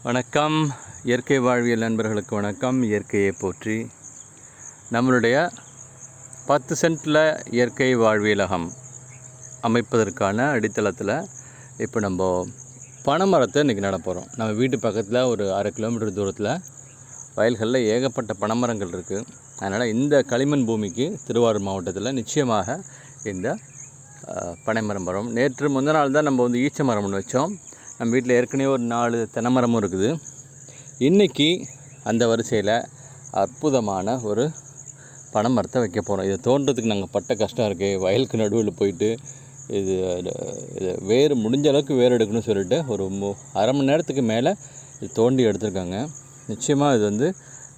வணக்கம். இயற்கை வாழ்வியல் நண்பர்களுக்கு வணக்கம். இயற்கையை போற்றி. நம்மளுடைய 10 சென்ட்டில் இயற்கை வாழ்வியலகம் அமைப்பதற்கான அடித்தளத்தில் இப்போ நம்ம பனைமரத்தை இன்றைக்கி நட போகிறோம். நம்ம வீட்டு பக்கத்தில் ஒரு 1/2 கிலோமீட்டர் தூரத்தில் வயல்களில் ஏகப்பட்ட பனைமரங்கள் இருக்குது. அதனால் இந்த களிமண் பூமிக்கு திருவாரூர் மாவட்டத்தில் நிச்சயமாக இந்த பனைமரம் வரும். நேற்று முந்தின நாள் தான் நம்ம ஈச்ச மரம் ஒன்று வச்சோம். நம்ம வீட்டில் ஏற்கனவே ஒரு 4 தென்னைமரமும் இருக்குது. இன்றைக்கி அந்த வரிசையில் அற்புதமான ஒரு பனைமரத்தை வைக்க போகிறோம். இதை தோன்றதுக்கு நாங்கள் பட்ட கஷ்டம் இருக்குது. வயலுக்கு நடுவில் போயிட்டு இது வேறு முடிஞ்ச அளவுக்கு வேறு எடுக்கணும்னு சொல்லிட்டு ஒரு அரை மணி நேரத்துக்கு மேலே இது தோண்டி எடுத்திருக்காங்க. நிச்சயமாக இது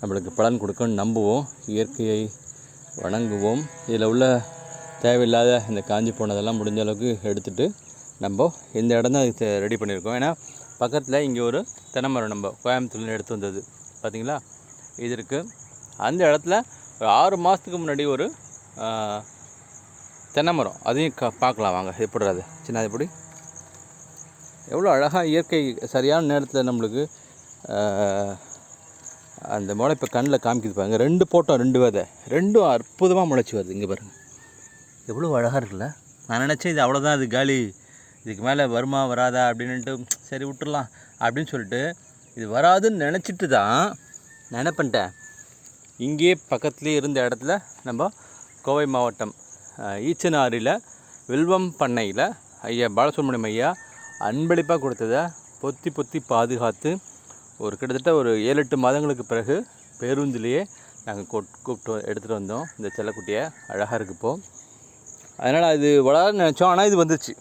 நம்மளுக்கு பலன் கொடுக்குன்னு நம்புவோம். இயற்கையை வணங்குவோம். இதில் உள்ள தேவையில்லாத இந்த காஞ்சி போனதெல்லாம் முடிஞ்ச அளவுக்கு எடுத்துகிட்டு நம்ம இந்த இடம் தான் அதுக்கு ரெடி பண்ணியிருக்கோம். ஏன்னா பக்கத்தில் இங்கே ஒரு தென்னைமரம் நம்ம கோயம்புத்தூர்லேருந்து எடுத்து வந்தது பார்த்திங்களா, இது இருக்குது. அந்த இடத்துல ஒரு 6 மாதத்துக்கு முன்னாடி ஒரு தென்னைமரம் அதையும் பார்க்கலாம் வாங்க. எப்படி அது சின்ன எப்படி எவ்வளோ அழகாக இயற்கை சரியான நேரத்தில் நம்மளுக்கு அந்த முளைப்பை கண்ணில் காமிக்குது பாருங்க. 2 போட்டோம், 2 விதை, 2 அற்புதமாக முளைச்சி வருது. இங்கே பாருங்கள் எவ்வளோ அழகாக இருக்குல்ல. நான் நினச்சேன் இது அவ்வளோதான், அது காலி, இதுக்கு மேலே வருமா வராதா அப்படின்ட்டு சரி விட்டுடலாம் அப்படின்னு சொல்லிட்டு இது வராதுன்னு நினச்சிட்டு தான் நான் என்ன பண்ணிட்டேன், இங்கேயே பக்கத்துலேயே இருந்த இடத்துல நம்ம கோவை மாவட்டம் ஈச்சனாரில் வில்வம் பண்ணையில் ஐயா பாலசுப்ரமணியம் ஐயா அன்பளிப்பாக கொடுத்ததை பொத்தி பாதுகாத்து ஒரு கிட்டத்தட்ட ஒரு 7-8 மாதங்களுக்கு பிறகு பேருந்துலேயே நாங்கள் கூப்பிட்டு எடுத்துகிட்டு வந்தோம். இந்த செல்லக்குட்டியை அழகாக இருக்குது இப்போது. அதனால் அது வளர நினச்சோம், ஆனால் இது வந்துச்சு.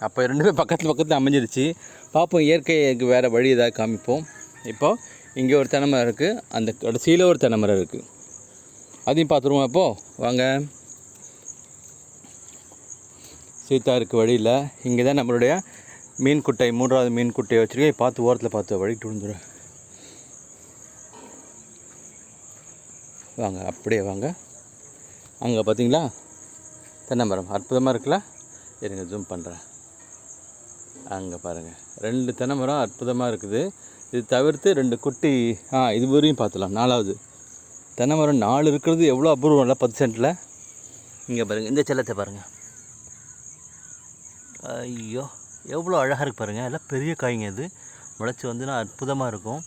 அப்போ 2 பக்கத்தில் அமைஞ்சிருச்சு. பார்ப்போம், இயற்கைக்கு வேறு வழி ஏதாவது காமிப்போம். இப்போது இங்கே ஒரு தென்னைமரம் இருக்குது, அந்த கடைசியில் ஒரு தென்னைமரம் இருக்குது, அதையும் பார்த்துருவோம். இப்போது வாங்க. சீத்தா இருக்குது வழியில். இங்கே தான் நம்மளுடைய மீன் குட்டை, 3வது மீன் குட்டையை வச்சுருக்கேன். பார்த்து ஓரத்தில் பார்த்து வழிட்டு விழுந்துடும். வாங்க, அப்படியே வாங்க. அங்கே பார்த்தீங்களா தென்னைமரம் அற்புதமாக இருக்குல்ல. இருங்க ஜூம் பண்ணுறேன். அங்கே பாருங்கள் 2 தென்னைமரம் அற்புதமாக இருக்குது. இது தவிர்த்து 2 குட்டி இது வரையும் பார்த்துலாம். 4வது தென்னைமரம் 4 இருக்கிறது எவ்வளோ அபூர்வம் இல்லை 10 சென்ட்டில். இங்கே பாருங்கள், இந்த செல்லத்தை பாருங்கள். ஐயோ எவ்வளோ அழகாக இருக்குது பாருங்கள். எல்லாம் பெரிய காய்ங்க. இது முளைச்சி வந்துன்னா அற்புதமாக இருக்கும்.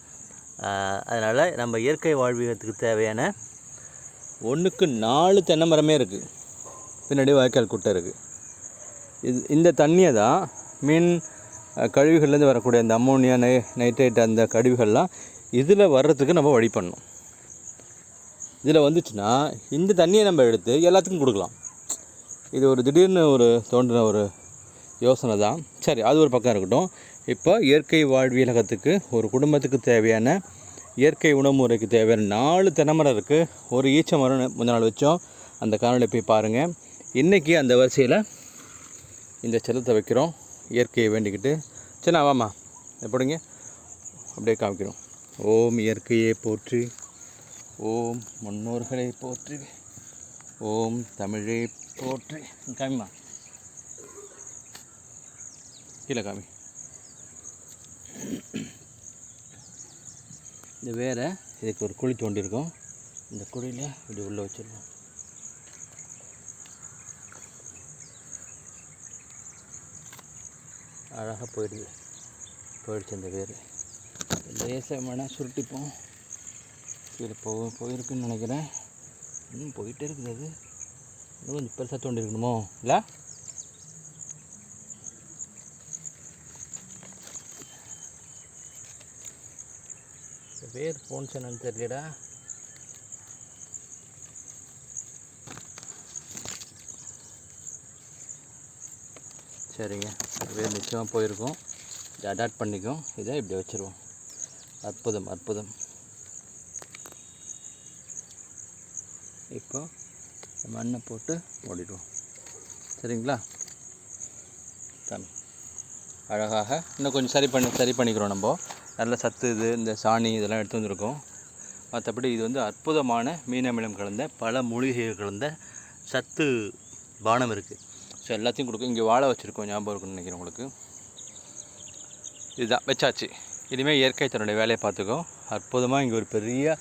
அதனால் நம்ம இயற்கை வாழ்வியத்துக்கு தேவையான 1க்கு 4 தென்னைமரமே இருக்குது. பின்னாடி வாய்க்கால் குட்டை இருக்குது. இந்த தண்ணியை தான் மீன் கழிவுகள்லேருந்து வரக்கூடிய அந்த அம்மோனியா நைட்ரேட் அந்த கழிவுகள்லாம் இதில் வர்றதுக்கு நம்ம வழி பண்ணணும். இதில் வந்துச்சுன்னா இந்த தண்ணியை நம்ம எடுத்து எல்லாத்துக்கும் கொடுக்கலாம். இது ஒரு திடீர்னு ஒரு தோன்றின ஒரு யோசனை தான். சரி, அது ஒரு பக்கம் இருக்கட்டும். இப்போ இயற்கை வாழ்வியலகத்துக்கு ஒரு குடும்பத்துக்கு தேவையான இயற்கை உணவு முறைக்கு தேவையான 4 தென்னைமரம் இருக்குது. ஒரு ஈச்ச மரம் முந்தின நாள் வச்சோம். அந்த காணொலியை போய் பாருங்கள். இன்றைக்கி அந்த வரிசையில் இந்த செல்லத்தை வைக்கிறோம். இயற்கையை வேண்டிக்கிட்டு. சரி வாமா எப்படிங்க அப்படியே காமிக்கிறோம். ஓம் இயற்கையை போற்றி, ஓம் முன்னோர்களை போற்றி, ஓம் தமிழை போற்றி. காமிமா, கீழே காமி. இது வேறு, இதுக்கு ஒரு குழி தோண்டியிருக்கோம். இந்த குழியில் இப்படி உள்ளே வச்சுருவோம். அழகாக போயிடுச்சு அந்த வேர். லேசாக வேணால் சுருட்டிப்போம். கீழே போயிருக்குன்னு நினைக்கிறேன். இன்னும் போயிட்டே இருக்குது. அது இன்னும் கொஞ்சம் பெருசாக தோண்டி இருக்கணுமோ இல்லை? வேர் போணுச்சு என்னன்னு தெரியலடா. சரிங்க, வேறு நிச்சயமாக போயிருக்கோம். இதை அடாப்ட் பண்ணிக்கும். இதை இப்படி வச்சுருவோம். அற்புதம். இப்போ மண்ணை போட்டு ஓடிடுவோம். சரிங்களா? தண்ணி அழகாக இன்னும் கொஞ்சம் சரி பண்ணிக்கிறோம். நம்ம நல்ல சத்து இந்த சாணி இதெல்லாம் எடுத்து வந்திருக்கோம். மற்றபடி இது அற்புதமான மீன் அமிலம் கலந்த பல மூலிகைகள் கலந்த சத்து பானம் இருக்குது. ஸோ எல்லாத்தையும் கொடுக்கும். இங்கே வாழை வச்சுருக்கோம், ஞாபகம் இருக்குன்னு நினைக்கிறேன் உங்களுக்கு. இதுதான் வச்சாச்சு. இனிமேல் இயற்கை தன்னுடைய வேலையை பார்த்துக்கோ. அற்புதமாக இங்கே ஒரு பெரிய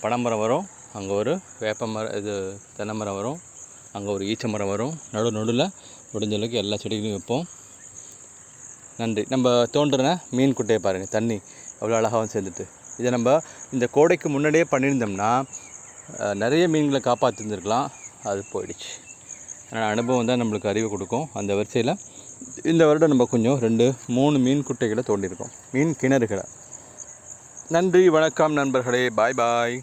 பனைமரம் வரும், அங்கே ஒரு வேப்ப மரம், இது தென்னை மரம் வரும், அங்கே ஒரு ஈச்ச மரம் வரும். நடுவில் முடிஞ்ச அளவுக்கு எல்லா செடிகளையும் வைப்போம். நன்றி. நம்ம தோன்றுன மீன் குட்டையை பாருங்கள், தண்ணி அவ்வளோ அழகாகவும் சேர்ந்துட்டு. இதை நம்ம இந்த கோடைக்கு முன்னாடியே பண்ணியிருந்தோம்னா நிறைய மீன்களை காப்பாற்றிருந்துருக்கலாம். அது போயிடுச்சு. ஆனால் அனுபவம் தான் நம்மளுக்கு அறிவு கொடுக்கும். அந்த வரிசையில் இந்த வருடம் நம்ம கொஞ்சம் 2-3 மீன் குட்டைகளை தோண்டியிருக்கோம், மீன் கிணறுகளை. நன்றி, வணக்கம் நண்பர்களே. பாய் பாய்.